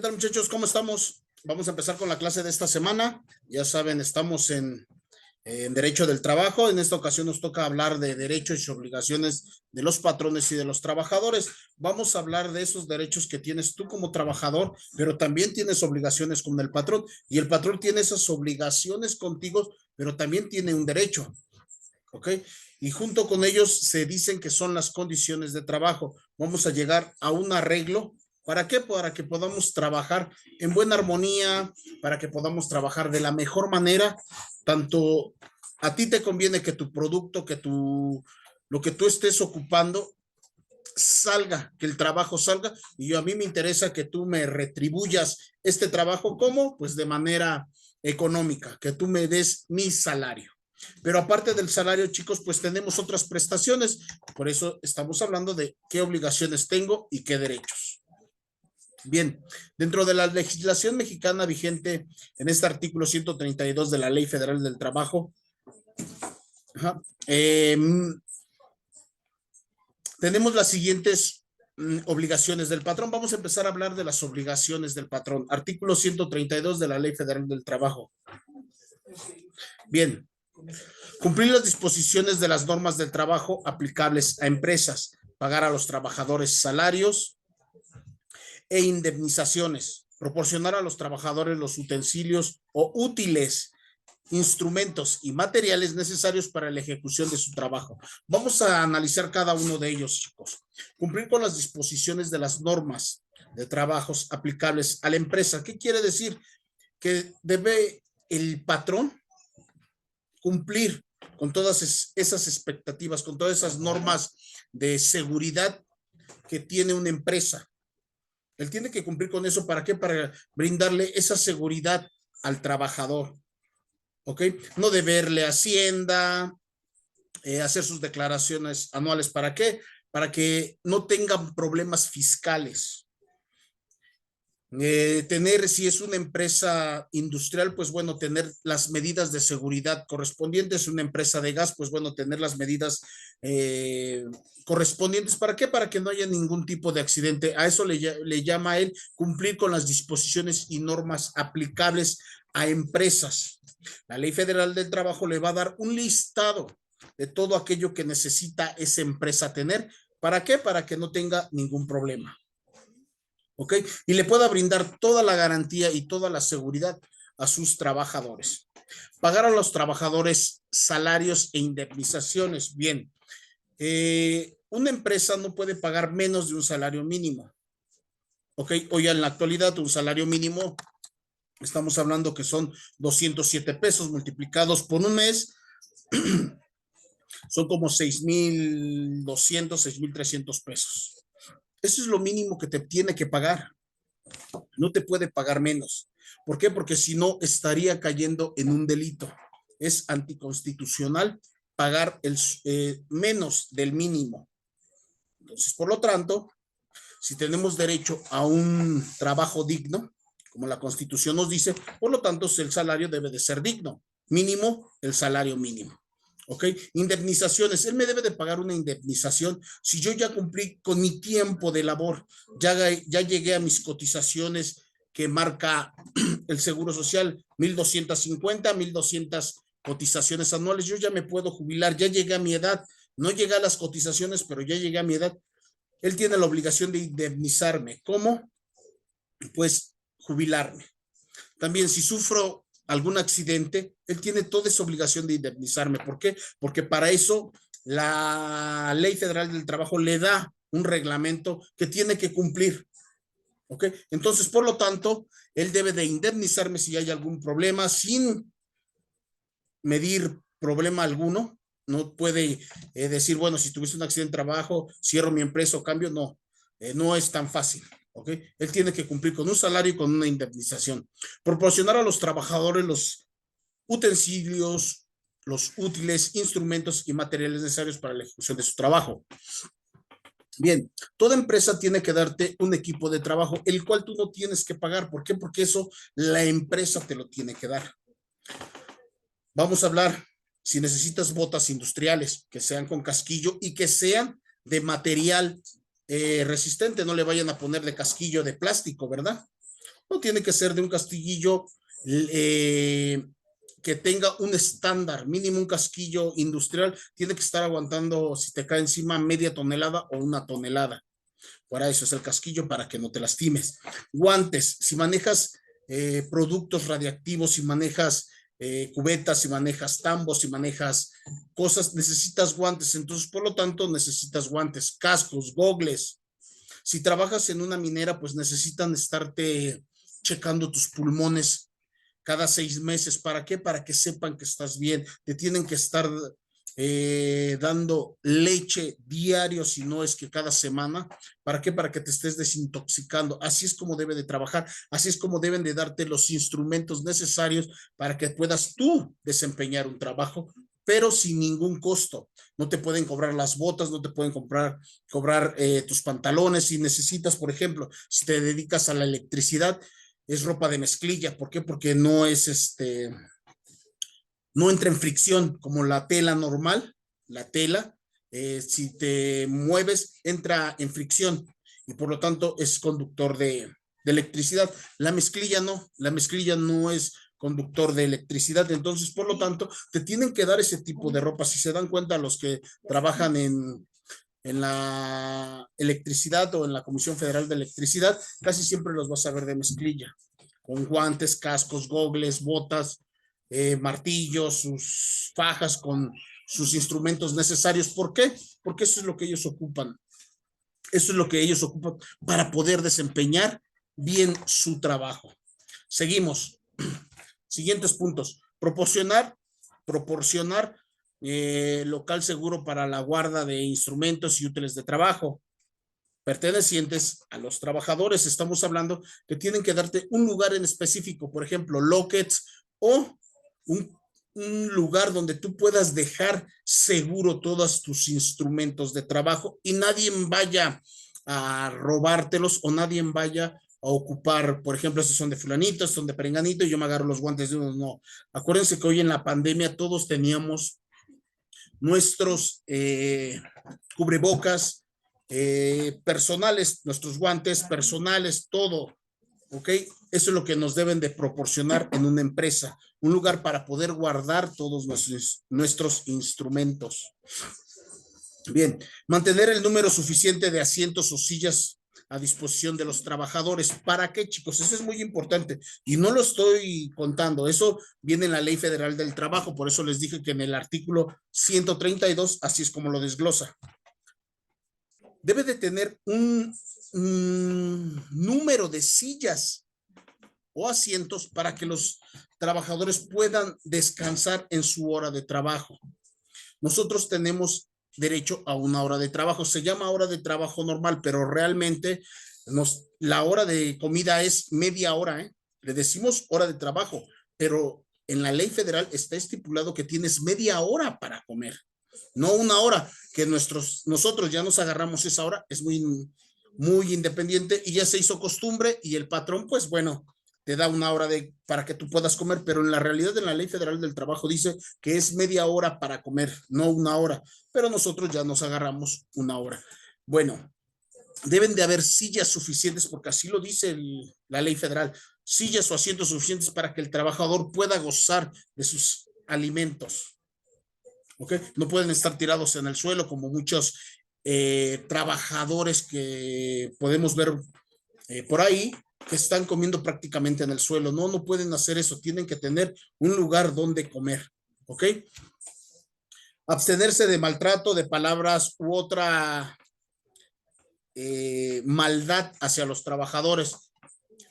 tal, muchachos? ¿Cómo estamos? Vamos a empezar con la clase de esta semana. Ya saben, estamos en Derecho del Trabajo. En esta ocasión nos toca hablar de derechos y obligaciones de los patrones y de los trabajadores. Vamos a hablar de esos derechos que tienes tú como trabajador, pero también tienes obligaciones con el patrón. Y el patrón tiene esas obligaciones contigo, pero también tiene un derecho. ¿Ok? Y junto con ellos se dicen que son las condiciones de trabajo. Vamos a llegar a un arreglo. ¿Para qué? Para que podamos trabajar en buena armonía, para que podamos trabajar de la mejor manera. Tanto a ti te conviene que tu producto, lo que tú estés ocupando salga, que el trabajo salga, y a mí me interesa que tú me retribuyas este trabajo. ¿Cómo? Pues de manera económica, que tú me des mi salario. Pero aparte del salario, chicos, pues tenemos otras prestaciones. Por eso estamos hablando de qué obligaciones tengo y qué derechos. Bien, dentro de la legislación mexicana vigente en este artículo 132 de la Ley Federal del Trabajo, tenemos las siguientes obligaciones del patrón. Vamos a empezar a hablar de las obligaciones del patrón. Artículo 132 de la Ley Federal del Trabajo. Bien, cumplir las disposiciones de las normas del trabajo aplicables a empresas, pagar a los trabajadores salarios e indemnizaciones, proporcionar a los trabajadores los utensilios o útiles, instrumentos y materiales necesarios para la ejecución de su trabajo. Vamos a analizar cada uno de ellos, chicos. Cumplir con las disposiciones de las normas de trabajos aplicables a la empresa. ¿Qué quiere decir? Que debe el patrón cumplir con todas esas expectativas, con todas esas normas de seguridad que tiene una empresa. Él tiene que cumplir con eso. ¿Para qué? Para brindarle esa seguridad al trabajador. ¿Ok? No deberle Hacienda, hacer sus declaraciones anuales. ¿Para qué? Para que no tengan problemas fiscales. Tener, si es una empresa industrial, pues bueno, tener las medidas de seguridad correspondientes. Una empresa de gas, pues bueno, tener las medidas correspondientes. ¿Para qué? Para que no haya ningún tipo de accidente. A eso le llama a él cumplir con las disposiciones y normas aplicables a empresas. La Ley Federal del Trabajo le va a dar un listado de todo aquello que necesita esa empresa tener. ¿Para qué? Para que no tenga ningún problema. ¿Ok? Y le pueda brindar toda la garantía y toda la seguridad a sus trabajadores. Pagar a los trabajadores salarios e indemnizaciones. Bien, una empresa no puede pagar menos de un salario mínimo. ¿Ok? Hoy en la actualidad un salario mínimo, estamos hablando que son 207 pesos multiplicados por un mes, son como 6,200, 6,300 pesos. Eso es lo mínimo que te tiene que pagar. No te puede pagar menos. ¿Por qué? Porque si no estaría cayendo en un delito. Es anticonstitucional pagar menos del mínimo. Entonces, por lo tanto, si tenemos derecho a un trabajo digno, como la Constitución nos dice, por lo tanto, el salario debe de ser digno. Mínimo, el salario mínimo. ¿Ok? Indemnizaciones. Él me debe de pagar una indemnización si yo ya cumplí con mi tiempo de labor, ya llegué a mis cotizaciones que marca el Seguro Social, 1,250, 1,200 cotizaciones anuales. Yo ya me puedo jubilar, ya llegué a mi edad. No llegué a las cotizaciones, pero ya llegué a mi edad. Él tiene la obligación de indemnizarme. ¿Cómo? Pues jubilarme. También si sufro algún accidente, él tiene toda esa obligación de indemnizarme. ¿Por qué? Porque para eso la Ley Federal del Trabajo le da un reglamento que tiene que cumplir. ¿Ok? Entonces, por lo tanto, él debe de indemnizarme si hay algún problema sin medir problema alguno. No puede decir, bueno, si tuviste un accidente de trabajo, cierro mi empresa o cambio. No, no es tan fácil. ¿Ok? Él tiene que cumplir con un salario y con una indemnización. Proporcionar a los trabajadores los utensilios, los útiles, instrumentos y materiales necesarios para la ejecución de su trabajo. Bien, toda empresa tiene que darte un equipo de trabajo, el cual tú no tienes que pagar. ¿Por qué? Porque eso la empresa te lo tiene que dar. Vamos a hablar, si necesitas botas industriales, que sean con casquillo y que sean de material resistente, no le vayan a poner de casquillo de plástico, ¿verdad? No tiene que ser de un casquillo que tenga un estándar mínimo. Un casquillo industrial tiene que estar aguantando, si te cae encima, media tonelada o una tonelada. Para eso es el casquillo, para que no te lastimes. Guantes, si manejas productos radiactivos, si manejas cubetas, si manejas tambos, si manejas cosas, necesitas guantes. Entonces, por lo tanto, necesitas guantes, cascos, gogles. Si trabajas en una minera, pues necesitan estarte checando tus pulmones cada 6 meses. ¿Para qué? Para que sepan que estás bien. Te tienen que estar dando leche diario, si no es que cada semana. ¿Para qué? Para que te estés desintoxicando. Así es como debe de trabajar, así es como deben de darte los instrumentos necesarios para que puedas tú desempeñar un trabajo, pero sin ningún costo. No te pueden cobrar las botas, no te pueden cobrar tus pantalones. Si necesitas, por ejemplo, si te dedicas a la electricidad, es ropa de mezclilla. ¿Por qué? Porque no entra en fricción como la tela normal. La tela, si te mueves, entra en fricción y por lo tanto es conductor de electricidad. La mezclilla no es conductor de electricidad. Entonces, por lo tanto, te tienen que dar ese tipo de ropa. Si se dan cuenta los que trabajan en la electricidad o en la Comisión Federal de Electricidad, casi siempre los vas a ver de mezclilla, con guantes, cascos, gogles, botas, martillos, sus fajas con sus instrumentos necesarios. ¿Por qué? Porque eso es lo que ellos ocupan. Eso es lo que ellos ocupan para poder desempeñar bien su trabajo. Seguimos. Siguientes puntos. Proporcionar local seguro para la guarda de instrumentos y útiles de trabajo pertenecientes a los trabajadores. Estamos hablando que tienen que darte un lugar en específico, por ejemplo, lockets o un lugar donde tú puedas dejar seguro todos tus instrumentos de trabajo y nadie vaya a robártelos o nadie vaya a ocupar. Por ejemplo, estos son de fulanito, son de perenganito y yo me agarro los guantes de uno. No, acuérdense que hoy en la pandemia todos teníamos nuestros cubrebocas personales, nuestros guantes personales, todo, ¿ok? Eso es lo que nos deben de proporcionar en una empresa, un lugar para poder guardar todos nuestros instrumentos. Bien, mantener el número suficiente de asientos o sillas a disposición de los trabajadores. ¿Para qué, chicos? Eso es muy importante y no lo estoy contando. Eso viene en la Ley Federal del Trabajo. Por eso les dije que en el artículo 132, así es como lo desglosa. Debe de tener un número de sillas o asientos para que los trabajadores puedan descansar en su hora de trabajo. Nosotros tenemos derecho a una hora de trabajo. Se llama hora de trabajo normal, pero realmente la hora de comida es media hora, ¿eh? Le decimos hora de trabajo, pero en la ley federal está estipulado que tienes media hora para comer, no una hora, que nosotros ya nos agarramos esa hora. Es muy independiente y ya se hizo costumbre y el patrón, pues bueno, te da una hora para que tú puedas comer, pero en la realidad en la Ley Federal del Trabajo dice que es media hora para comer, no una hora, pero nosotros ya nos agarramos una hora. Bueno, deben de haber sillas suficientes, porque así lo dice la Ley Federal, sillas o asientos suficientes para que el trabajador pueda gozar de sus alimentos. ¿Ok? No pueden estar tirados en el suelo como muchos trabajadores que podemos ver por ahí, que están comiendo prácticamente en el suelo. No, no pueden hacer eso. Tienen que tener un lugar donde comer. ¿Ok? Abstenerse de maltrato, de palabras u otra maldad hacia los trabajadores.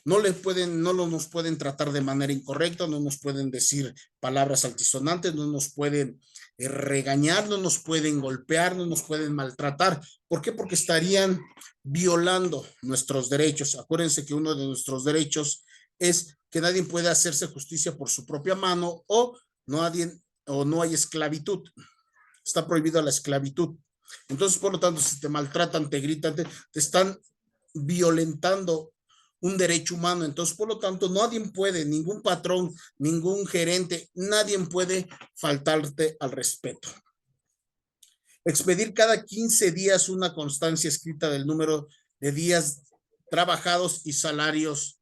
No nos pueden tratar de manera incorrecta, no nos pueden decir palabras altisonantes, no nos pueden regañar, no nos pueden golpear, no nos pueden maltratar. ¿Por qué? Porque estarían violando nuestros derechos. Acuérdense que uno de nuestros derechos es que nadie puede hacerse justicia por su propia mano o no hay esclavitud. Está prohibida la esclavitud. Entonces, por lo tanto, si te maltratan, te gritan, te están violentando un derecho humano. Entonces, por lo tanto, nadie puede, ningún patrón, ningún gerente, nadie puede faltarte al respeto. Expedir cada 15 días una constancia escrita del número de días trabajados y salarios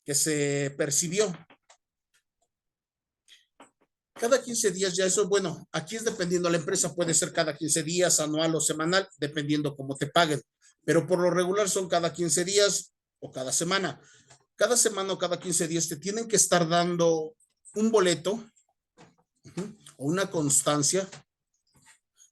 que se percibió. Cada 15 días ya eso, bueno, aquí es dependiendo de la empresa, puede ser cada 15 días, anual o semanal, dependiendo cómo te paguen, pero por lo regular son cada 15 días o cada semana. Cada semana o cada 15 días te tienen que estar dando un boleto o una constancia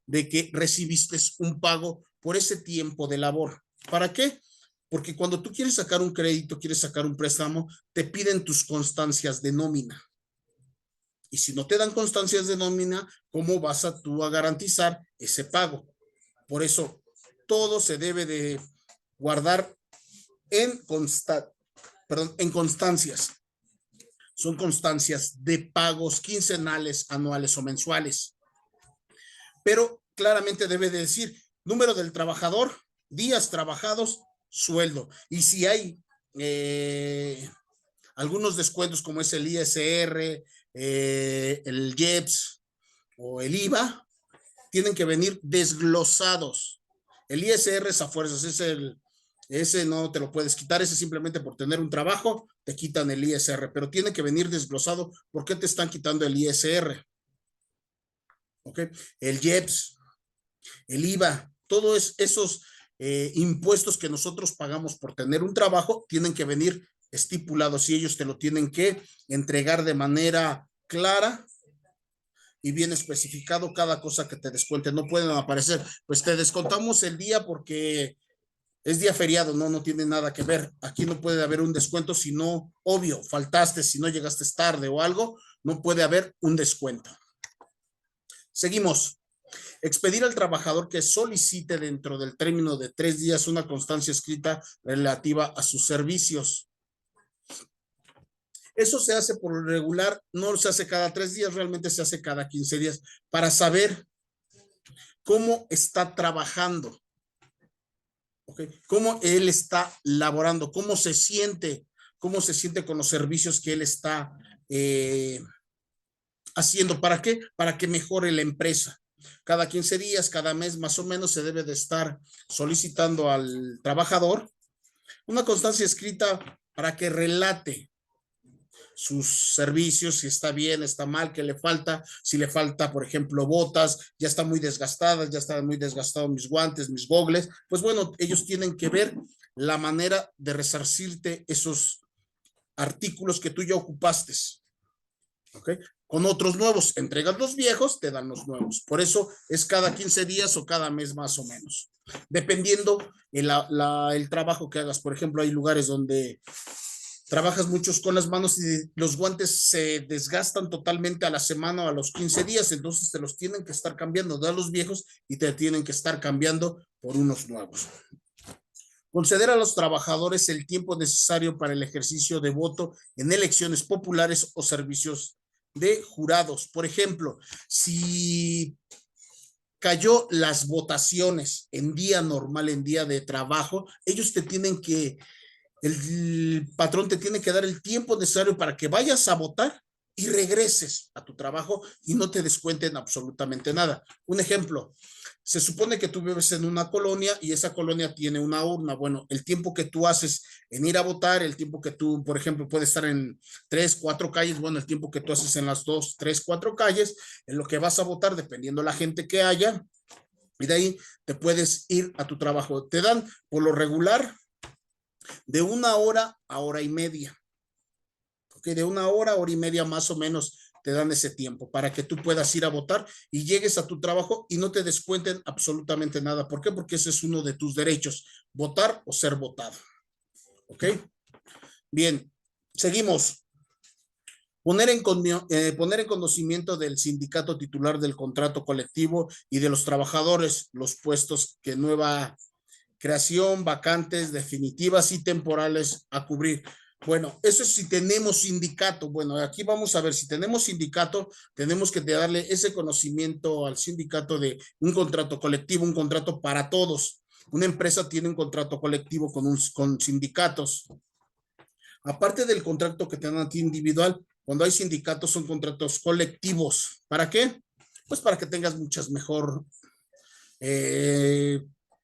de que recibiste un pago por ese tiempo de labor. ¿Para qué? Porque cuando tú quieres sacar un crédito, quieres sacar un préstamo, te piden tus constancias de nómina. Y si no te dan constancias de nómina, ¿cómo vas a tú a garantizar ese pago? Por eso, todo se debe de guardar en, en constancias. Son constancias de pagos quincenales, anuales o mensuales. Pero claramente debe de decir número del trabajador, días trabajados, sueldo. Y si hay algunos descuentos como es el ISR, el IEPS o el IVA, tienen que venir desglosados. El ISR es a fuerzas, ese no te lo puedes quitar, ese simplemente por tener un trabajo te quitan el ISR, pero tiene que venir desglosado. ¿Por qué te están quitando el ISR? ¿Ok? El IEPS, el IVA, todos esos impuestos que nosotros pagamos por tener un trabajo tienen que venir estipulados y ellos te lo tienen que entregar de manera clara y bien especificado cada cosa que te descuente. No pueden aparecer, pues te descontamos el día porque es día feriado, no tiene nada que ver. Aquí no puede haber un descuento si no, obvio, faltaste, si no llegaste tarde o algo, no puede haber un descuento. Seguimos. Expedir al trabajador que solicite dentro del término de 3 días una constancia escrita relativa a sus servicios. Eso se hace por regular, no se hace cada 3 días, realmente se hace cada 15 días para saber cómo está trabajando, ¿okay? Cómo él está laborando, cómo se siente con los servicios que él está haciendo. ¿Para qué? Para que mejore la empresa. Cada 15 días, cada mes más o menos se debe de estar solicitando al trabajador una constancia escrita para que relate sus servicios, si está bien, está mal, qué le falta, si le falta, por ejemplo, botas, ya están muy desgastadas, ya están muy desgastados mis guantes, mis gogles, pues bueno, ellos tienen que ver la manera de resarcirte esos artículos que tú ya ocupaste. ¿Ok? Con otros nuevos, entregas los viejos, te dan los nuevos. Por eso es cada 15 días o cada mes más o menos. Dependiendo el trabajo que hagas. Por ejemplo, hay lugares donde trabajas muchos con las manos y los guantes se desgastan totalmente a la semana o a los 15 días, entonces te los tienen que estar cambiando, da los viejos y te tienen que estar cambiando por unos nuevos. Conceder a los trabajadores el tiempo necesario para el ejercicio de voto en elecciones populares o servicios de jurados. Por ejemplo, si cayó las votaciones en día normal, en día de trabajo, ellos te tienen que, el patrón te tiene que dar el tiempo necesario para que vayas a votar y regreses a tu trabajo y no te descuenten absolutamente nada. Un ejemplo, se supone que tú vives en una colonia y esa colonia tiene una urna. Bueno, el tiempo que tú haces en ir a votar, el tiempo que tú, por ejemplo, puedes estar en 3, 4 calles, bueno, el tiempo que tú haces en las 2, 3, 4 calles, en lo que vas a votar, dependiendo de la gente que haya, y de ahí te puedes ir a tu trabajo. Te dan, por lo regular, de 1 hora a 1 hora y media. Okay, de 1 hora, 1 hora y media más o menos te dan ese tiempo para que tú puedas ir a votar y llegues a tu trabajo y no te descuenten absolutamente nada. ¿Por qué? Porque ese es uno de tus derechos, votar o ser votado. ¿Ok? Bien, seguimos. Poner en conocimiento del sindicato titular del contrato colectivo y de los trabajadores los puestos que nueva creación, vacantes definitivas y temporales a cubrir. Bueno, eso es si tenemos sindicato. Bueno, aquí vamos a ver, si tenemos sindicato, tenemos que darle ese conocimiento al sindicato de un contrato colectivo, un contrato para todos. Una empresa tiene un contrato colectivo con sindicatos. Aparte del contrato que tengan a ti individual, cuando hay sindicatos son contratos colectivos. ¿Para qué? Pues para que tengas muchas mejor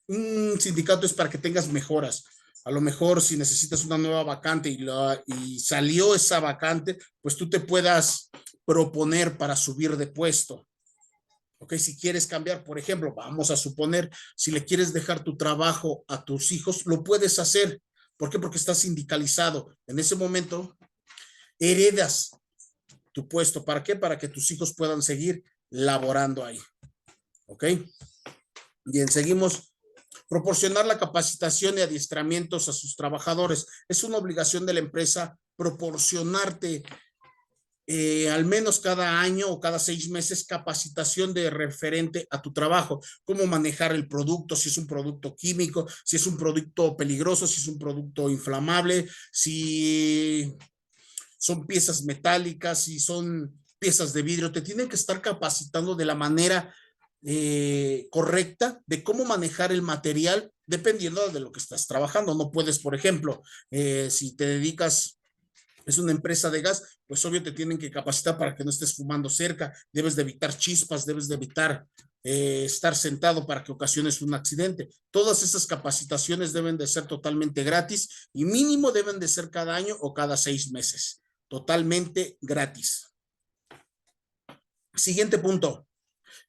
un sindicato es para que tengas mejoras, A lo mejor si necesitas una nueva vacante y salió esa vacante, pues tú te puedas proponer para subir de puesto. Ok, si quieres cambiar, por ejemplo, vamos a suponer, si le quieres dejar tu trabajo a tus hijos, lo puedes hacer. ¿Por qué? Porque estás sindicalizado. En ese momento, heredas tu puesto. ¿Para qué? Para que tus hijos puedan seguir laborando ahí. ¿Ok? Bien, seguimos. Proporcionar la capacitación y adiestramientos a sus trabajadores. Es una obligación de la empresa proporcionarte al menos cada año o cada 6 meses capacitación de referente a tu trabajo, cómo manejar el producto, si es un producto químico, si es un producto peligroso, si es un producto inflamable, si son piezas metálicas, si son piezas de vidrio, te tienen que estar capacitando de la manera correcta de cómo manejar el material dependiendo de lo que estás trabajando. No puedes, por ejemplo, si te dedicas, es una empresa de gas, pues obvio te tienen que capacitar para que no estés fumando cerca, debes de evitar chispas, debes de evitar estar sentado para que ocasiones un accidente. Todas esas capacitaciones deben de ser totalmente gratis y mínimo deben de ser cada año o cada 6 meses. Totalmente gratis. Siguiente punto.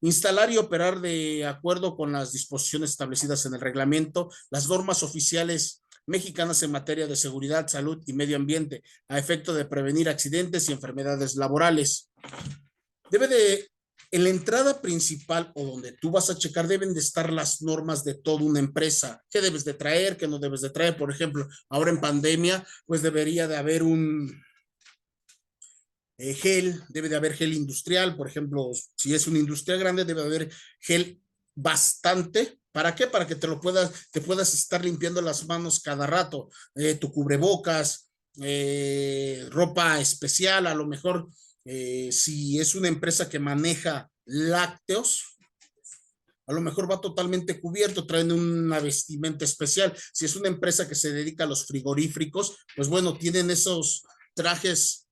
Instalar y operar de acuerdo con las disposiciones establecidas en el reglamento, las normas oficiales mexicanas en materia de seguridad, salud y medio ambiente, a efecto de prevenir accidentes y enfermedades laborales. En la entrada principal o donde tú vas a checar, deben de estar las normas de toda una empresa. ¿Qué debes de traer? ¿Qué no debes de traer? Por ejemplo, ahora en pandemia, pues debería de haber un gel, debe de haber gel industrial, por ejemplo, si es una industria grande, debe de haber gel bastante. ¿Para qué? Para que te puedas estar limpiando las manos cada rato, tu cubrebocas, ropa especial, a lo mejor si es una empresa que maneja lácteos, a lo mejor va totalmente cubierto, traen una vestimenta especial. Si es una empresa que se dedica a los frigoríficos, pues bueno, tienen esos trajes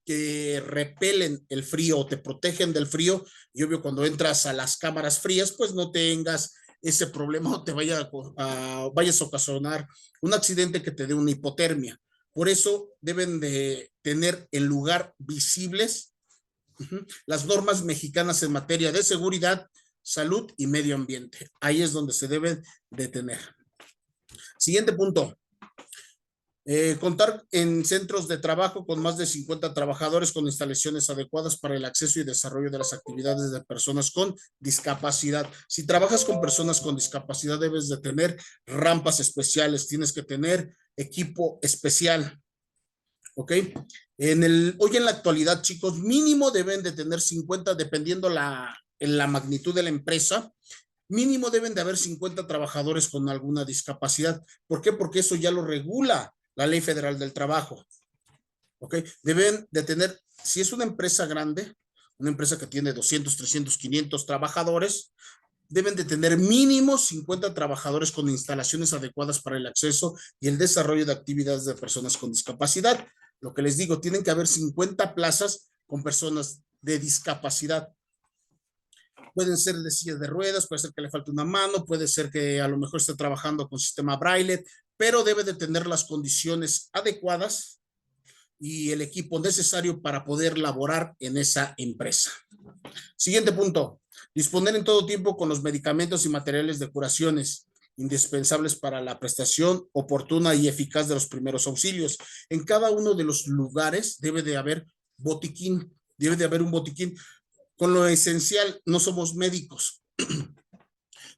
que repelen el frío o te protegen del frío, y obvio cuando entras a las cámaras frías, pues no tengas ese problema o te vayas a ocasionar un accidente que te dé una hipotermia. Por eso deben de tener en lugar visibles las normas mexicanas en materia de seguridad, salud y medio ambiente. Ahí es donde se deben de tener. Siguiente punto. Contar en centros de trabajo con más de 50 trabajadores con instalaciones adecuadas para el acceso y desarrollo de las actividades de personas con discapacidad. Si trabajas con personas con discapacidad, debes de tener rampas especiales, tienes que tener equipo especial. ¿Ok? Hoy en la actualidad, chicos, mínimo deben de tener 50, dependiendo en la magnitud de la empresa, mínimo deben de haber 50 trabajadores con alguna discapacidad. ¿Por qué? Porque eso ya lo regula la Ley Federal del Trabajo. ¿Ok? Deben de tener, si es una empresa grande, una empresa que tiene 200, 300, 500 trabajadores, deben de tener mínimo 50 trabajadores con instalaciones adecuadas para el acceso y el desarrollo de actividades de personas con discapacidad. Lo que les digo, tienen que haber 50 plazas con personas de discapacidad. Pueden ser de sillas de ruedas, puede ser que le falte una mano, puede ser que a lo mejor esté trabajando con sistema braille, pero debe de tener las condiciones adecuadas y el equipo necesario para poder laborar en esa empresa. Siguiente punto. Disponer en todo tiempo con los medicamentos y materiales de curaciones indispensables para la prestación oportuna y eficaz de los primeros auxilios. En cada uno de los lugares debe de haber botiquín, debe de haber un botiquín con lo esencial. No somos médicos.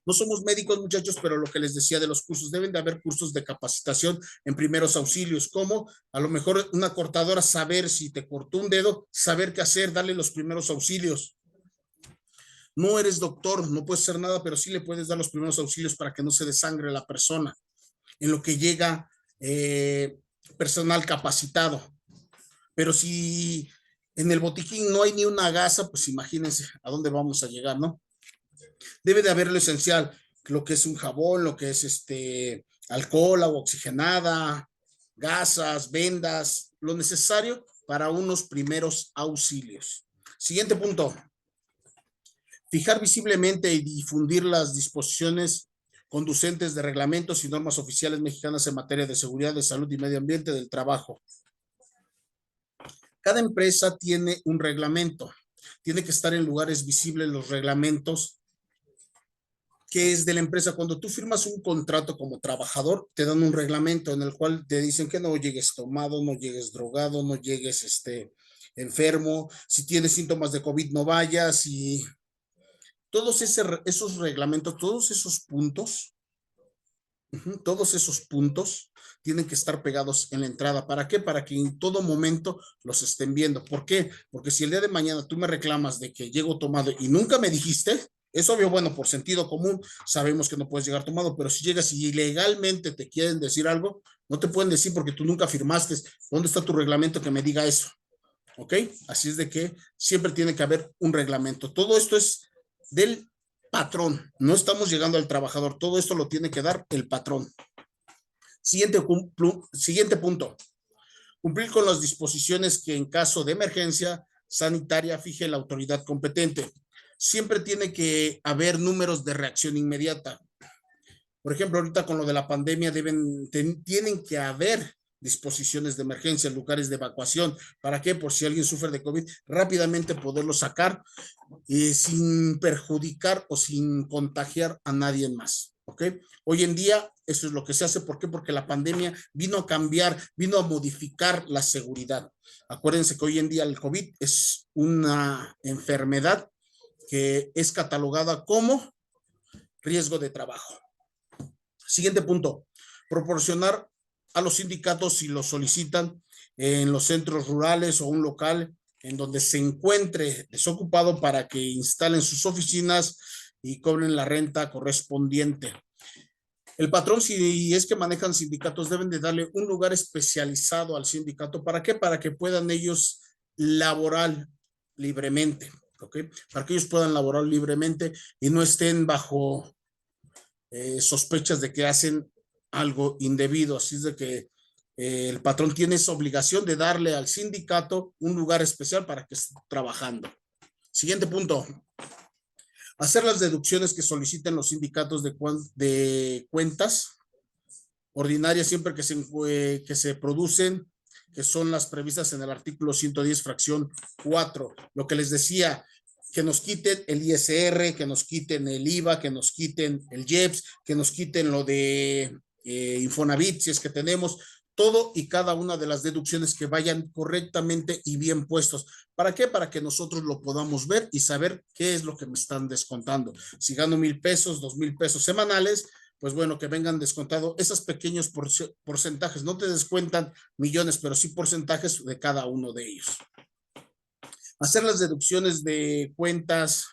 No somos médicos, muchachos, pero lo que les decía de los cursos, deben de haber cursos de capacitación en primeros auxilios, como a lo mejor una cortadora, saber si te cortó un dedo, saber qué hacer, darle los primeros auxilios. No eres doctor, no puedes hacer nada, pero sí le puedes dar los primeros auxilios para que no se desangre la persona, en lo que llega personal capacitado. Pero si en el botiquín no hay ni una gasa, pues imagínense a dónde vamos a llegar, ¿no? Debe de haber lo esencial, lo que es un jabón, lo que es alcohol, agua oxigenada, gasas, vendas, lo necesario para unos primeros auxilios. Siguiente punto. Fijar visiblemente y difundir las disposiciones conducentes de reglamentos y normas oficiales mexicanas en materia de seguridad, de salud y medio ambiente del trabajo. Cada empresa tiene un reglamento. Tiene que estar en lugares visibles los reglamentos que es de la empresa. Cuando tú firmas un contrato como trabajador, te dan un reglamento en el cual te dicen que no llegues tomado, no llegues drogado, no llegues enfermo, si tienes síntomas de COVID no vayas, y todos esos reglamentos, todos esos puntos tienen que estar pegados en la entrada. ¿Para qué? Para que en todo momento los estén viendo. ¿Por qué? Porque si el día de mañana tú me reclamas de que llego tomado y nunca me dijiste, es obvio, bueno, por sentido común sabemos que no puedes llegar tomado, pero si llegas y ilegalmente te quieren decir algo, no te pueden decir porque tú nunca firmaste. ¿Dónde está tu reglamento que me diga eso? ¿Ok? Así es de que siempre tiene que haber un reglamento. Todo esto es del patrón. No estamos llegando al trabajador. Todo esto lo tiene que dar el patrón. Siguiente punto. Cumplir con las disposiciones que en caso de emergencia sanitaria fije la autoridad competente. Siempre tiene que haber números de reacción inmediata. Por ejemplo, ahorita con lo de la pandemia tienen que haber disposiciones de emergencia, lugares de evacuación. ¿Para qué? Por si alguien sufre de COVID, rápidamente poderlo sacar sin perjudicar o sin contagiar a nadie más. ¿Ok? Hoy en día eso es lo que se hace. ¿Por qué? Porque la pandemia vino a cambiar, vino a modificar la seguridad. Acuérdense que hoy en día el COVID es una enfermedad que es catalogada como riesgo de trabajo. Siguiente punto, proporcionar a los sindicatos, si lo solicitan, en los centros rurales o un local en donde se encuentre desocupado, para que instalen sus oficinas y cobren la renta correspondiente. El patrón, si es que manejan sindicatos, deben de darle un lugar especializado al sindicato. ¿Para qué? Para que puedan ellos laborar libremente, ¿ok? Para que ellos puedan laborar libremente y no estén bajo sospechas de que hacen algo indebido. Así es de que el patrón tiene esa obligación de darle al sindicato un lugar especial para que esté trabajando. Siguiente punto. Hacer las deducciones que soliciten los sindicatos de cuentas ordinarias siempre que se producen, que son las previstas en el artículo 110, fracción 4. Lo que les decía, que nos quiten el ISR, que nos quiten el IVA, que nos quiten el IEPS, que nos quiten lo de Infonavit, si es que tenemos, todo y cada una de las deducciones que vayan correctamente y bien puestos. ¿Para qué? Para que nosotros lo podamos ver y saber qué es lo que me están descontando. Si gano 1,000 pesos, 2,000 pesos semanales, pues bueno, que vengan descontado esos pequeños porcentajes. No te descuentan millones, pero sí porcentajes de cada uno de ellos. Hacer las deducciones de cuentas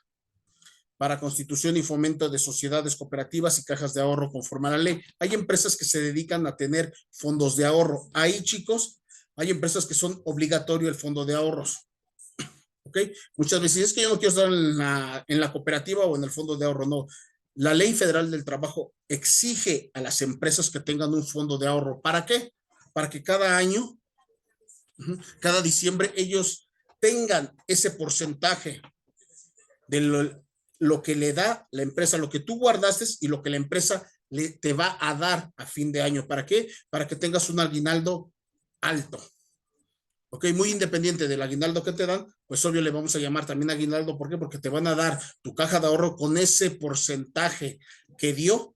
para constitución y fomento de sociedades cooperativas y cajas de ahorro conforme a la ley. Hay empresas que se dedican a tener fondos de ahorro. Ahí, chicos, hay empresas que son obligatorio el fondo de ahorros. ¿Ok? Muchas veces es que yo no quiero estar en la cooperativa o en el fondo de ahorro. No. La Ley Federal del Trabajo exige a las empresas que tengan un fondo de ahorro. ¿Para qué? Para que cada año, cada diciembre, ellos tengan ese porcentaje de lo que le da la empresa, lo que tú guardaste y lo que la empresa te va a dar a fin de año. ¿Para qué? Para que tengas un aguinaldo alto. Ok, muy independiente del aguinaldo que te dan, pues obvio le vamos a llamar también aguinaldo. ¿Por qué? Porque te van a dar tu caja de ahorro con ese porcentaje que dio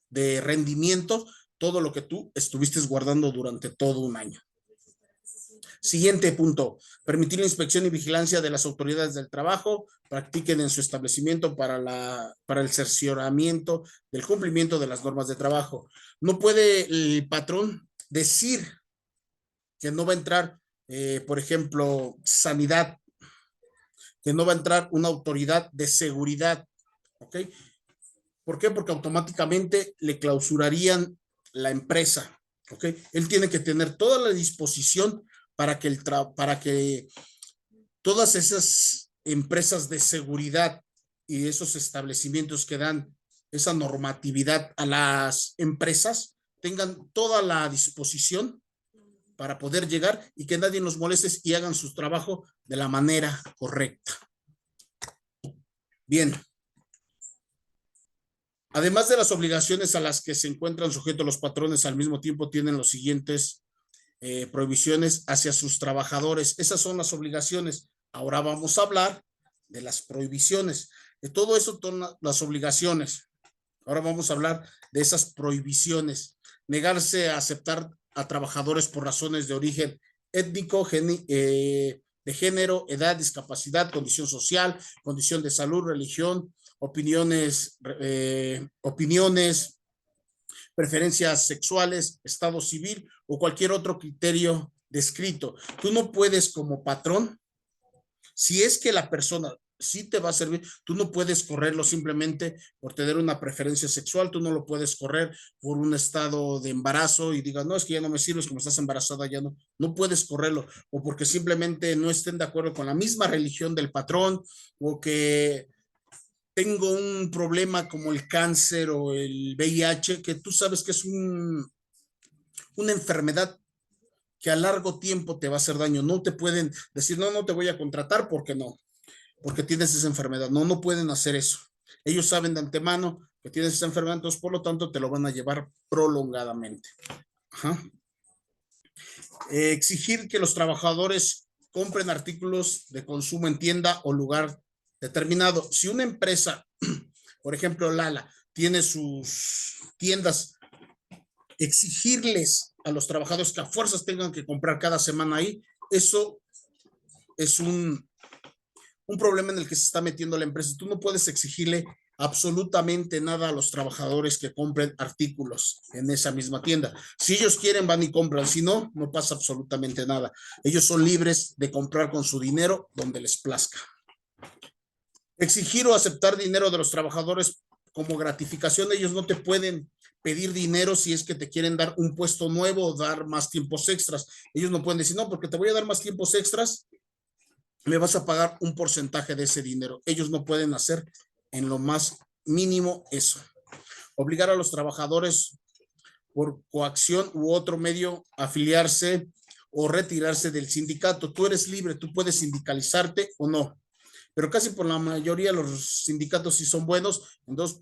de rendimiento, todo lo que tú estuviste guardando durante todo un año. Siguiente punto, permitir la inspección y vigilancia de las autoridades del trabajo, practiquen en su establecimiento para el cercioramiento del cumplimiento de las normas de trabajo. No puede el patrón decir que no va a entrar, por ejemplo, sanidad, que no va a entrar una autoridad de seguridad, ¿ok? ¿Por qué? Porque automáticamente le clausurarían la empresa, ¿ok? Él tiene que tener toda la disposición para que todas esas empresas de seguridad y esos establecimientos que dan esa normatividad a las empresas tengan toda la disposición para poder llegar y que nadie los moleste y hagan su trabajo de la manera correcta. Bien. Además de las obligaciones a las que se encuentran sujetos los patrones, al mismo tiempo tienen los siguientes prohibiciones hacia sus trabajadores. Esas son las obligaciones. Ahora vamos a hablar de las prohibiciones. De todo eso son las obligaciones. Ahora vamos a hablar de esas prohibiciones. Negarse a aceptar a trabajadores por razones de origen étnico, de género, edad, discapacidad, condición social, condición de salud, religión, opiniones, preferencias sexuales, estado civil o cualquier otro criterio descrito. Tú no puedes como patrón, si es que la persona sí te va a servir, tú no puedes correrlo simplemente por tener una preferencia sexual, tú no lo puedes correr por un estado de embarazo y digas, no, es que ya no me sirves, como estás embarazada, ya no, no puedes correrlo, o porque simplemente no estén de acuerdo con la misma religión del patrón, o que tengo un problema como el cáncer o el VIH, que tú sabes que es una enfermedad que a largo tiempo te va a hacer daño. No te pueden decir, no, no te voy a contratar porque no, porque tienes esa enfermedad. No, no pueden hacer eso. Ellos saben de antemano que tienes esa enfermedad, entonces por lo tanto te lo van a llevar prolongadamente. Ajá. Exigir que los trabajadores compren artículos de consumo en tienda o lugar determinado. Si una empresa, por ejemplo, Lala, tiene sus tiendas, exigirles a los trabajadores que a fuerzas tengan que comprar cada semana ahí, eso es un problema en el que se está metiendo la empresa. Tú no puedes exigirle absolutamente nada a los trabajadores que compren artículos en esa misma tienda. Si ellos quieren, van y compran. Si no, no pasa absolutamente nada. Ellos son libres de comprar con su dinero donde les plazca. Exigir o aceptar dinero de los trabajadores como gratificación. Ellos no te pueden pedir dinero si es que te quieren dar un puesto nuevo o dar más tiempos extras. Ellos no pueden decir, no, porque te voy a dar más tiempos extras, me vas a pagar un porcentaje de ese dinero. Ellos no pueden hacer en lo más mínimo eso. Obligar a los trabajadores por coacción u otro medio a afiliarse o retirarse del sindicato. Tú eres libre, tú puedes sindicalizarte o no. Pero casi por la mayoría los sindicatos sí son buenos, entonces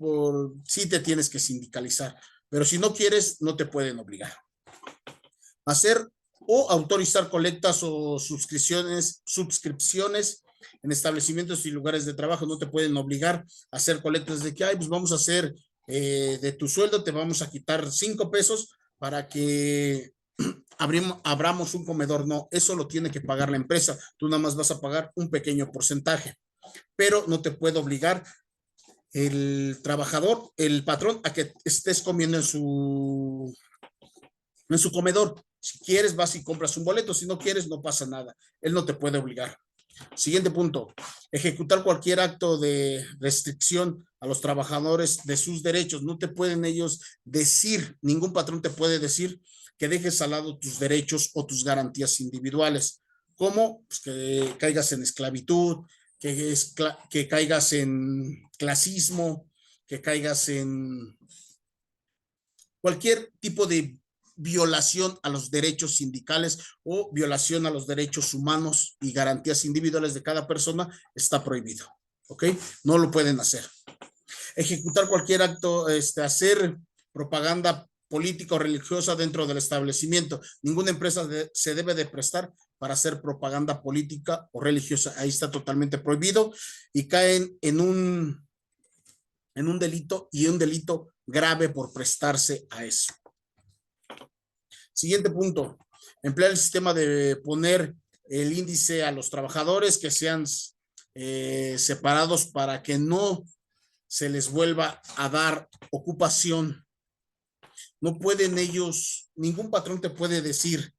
sí te tienes que sindicalizar. Pero si no quieres, no te pueden obligar. Hacer o autorizar colectas o suscripciones en establecimientos y lugares de trabajo. No te pueden obligar a hacer colectas de que, ay, pues vamos a hacer de tu sueldo, te vamos a quitar 5 pesos para que abramos un comedor. No, eso lo tiene que pagar la empresa. Tú nada más vas a pagar un pequeño porcentaje, pero no te puede obligar el trabajador, el patrón, a que estés comiendo en su comedor. Si quieres, vas y compras un boleto. Si no quieres, no pasa nada. Él no te puede obligar. Siguiente punto. Ejecutar cualquier acto de restricción a los trabajadores de sus derechos. No te pueden ellos decir, ningún patrón te puede decir que dejes al lado tus derechos o tus garantías individuales. ¿Cómo? Pues que caigas en esclavitud, que caigas en clasismo, que caigas en cualquier tipo de violación a los derechos sindicales o violación a los derechos humanos y garantías individuales de cada persona está prohibido. ¿Ok? No lo pueden hacer. Ejecutar cualquier acto, hacer propaganda política o religiosa dentro del establecimiento. Ninguna empresa se debe de prestar para hacer propaganda política o religiosa. Ahí está totalmente prohibido y caen en un delito y un delito grave por prestarse a eso. Siguiente punto, emplear el sistema de poner el índice a los trabajadores que sean separados para que no se les vuelva a dar ocupación. No pueden ellos, ningún patrón te puede decir,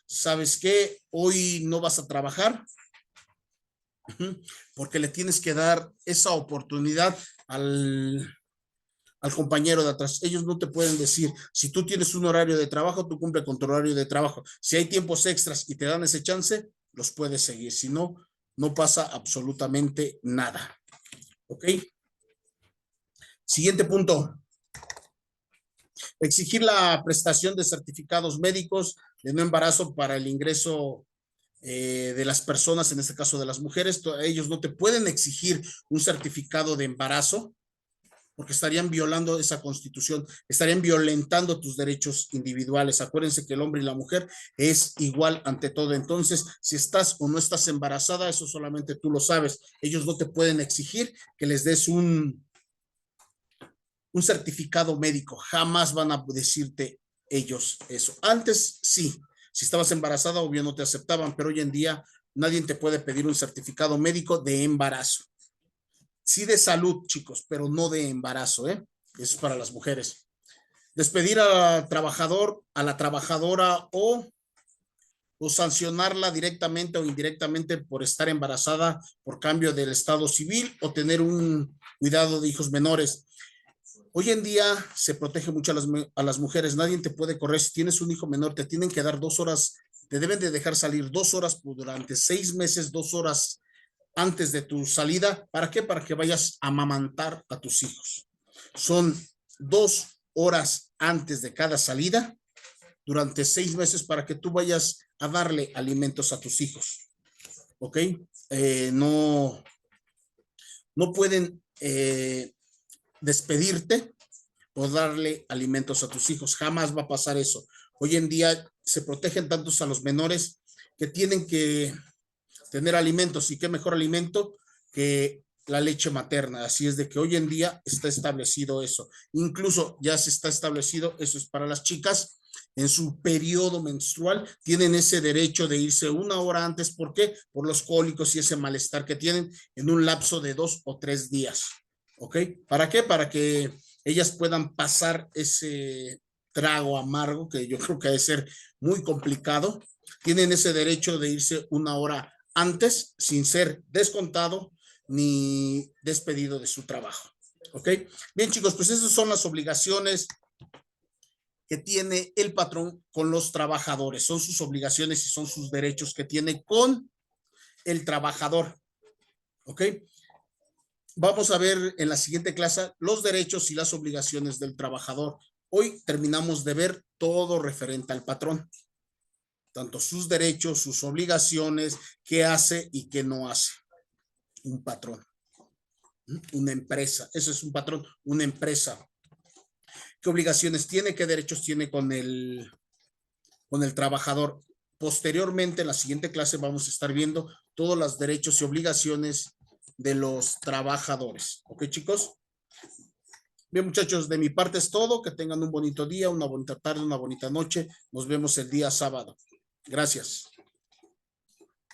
¿sabes qué? Hoy no vas a trabajar, porque le tienes que dar esa oportunidad al compañero de atrás. Ellos no te pueden decir, si tú tienes un horario de trabajo, tú cumple con tu horario de trabajo. Si hay tiempos extras y te dan ese chance, los puedes seguir. Si no, no pasa absolutamente nada. ¿Ok? Siguiente punto. Exigir la prestación de certificados médicos de no embarazo para el ingreso de las personas, en este caso de las mujeres. Ellos no te pueden exigir un certificado de embarazo porque estarían violando esa constitución, estarían violentando tus derechos individuales. Acuérdense que el hombre y la mujer es igual ante todo. Entonces, si estás o no estás embarazada, eso solamente tú lo sabes. Ellos no te pueden exigir que les des un certificado médico. Jamás van a decirte ellos eso. Antes sí, si estabas embarazada, obvio no te aceptaban, pero hoy en día nadie te puede pedir un certificado médico de embarazo. Sí de salud, chicos, pero no de embarazo, ¿eh? Eso es para las mujeres. Despedir al trabajador, a la trabajadora o sancionarla directamente o indirectamente por estar embarazada por cambio del estado civil o tener un cuidado de hijos menores. Hoy en día se protege mucho a las mujeres, nadie te puede correr. Si tienes un hijo menor, te tienen que dar 2 horas, te deben de dejar salir 2 horas durante 6 meses, 2 horas antes de tu salida. ¿Para qué? Para que vayas a amamantar a tus hijos. Son 2 horas antes de cada salida durante 6 meses para que tú vayas a darle alimentos a tus hijos. ¿Ok? No, no pueden despedirte o darle alimentos a tus hijos. Jamás va a pasar eso. Hoy en día se protegen tantos a los menores que tienen que tener alimentos, y qué mejor alimento que la leche materna. Así es de que hoy en día está establecido eso. Incluso ya se está establecido, eso es para las chicas, en su periodo menstrual, tienen ese derecho de irse 1 hora antes. ¿Por qué? Por los cólicos y ese malestar que tienen en un lapso de 2 o 3 días. ¿Ok? ¿Para qué? Para que ellas puedan pasar ese trago amargo, que yo creo que ha de ser muy complicado. Tienen ese derecho de irse 1 hora antes sin ser descontado ni despedido de su trabajo. ¿Ok? Bien, chicos, pues esas son las obligaciones que tiene el patrón con los trabajadores. Son sus obligaciones y son sus derechos que tiene con el trabajador. ¿Ok? Vamos a ver en la siguiente clase los derechos y las obligaciones del trabajador. Hoy terminamos de ver todo referente al patrón, tanto sus derechos, sus obligaciones, qué hace y qué no hace un patrón, una empresa. Eso es un patrón, una empresa. ¿Qué obligaciones tiene? ¿Qué derechos tiene con el trabajador? Posteriormente, en la siguiente clase, vamos a estar viendo todos los derechos y obligaciones de los trabajadores. ¿Ok, chicos? Bien, muchachos, de mi parte es todo. Que tengan un bonito día, una bonita tarde, una bonita noche. Nos vemos el día sábado. Gracias.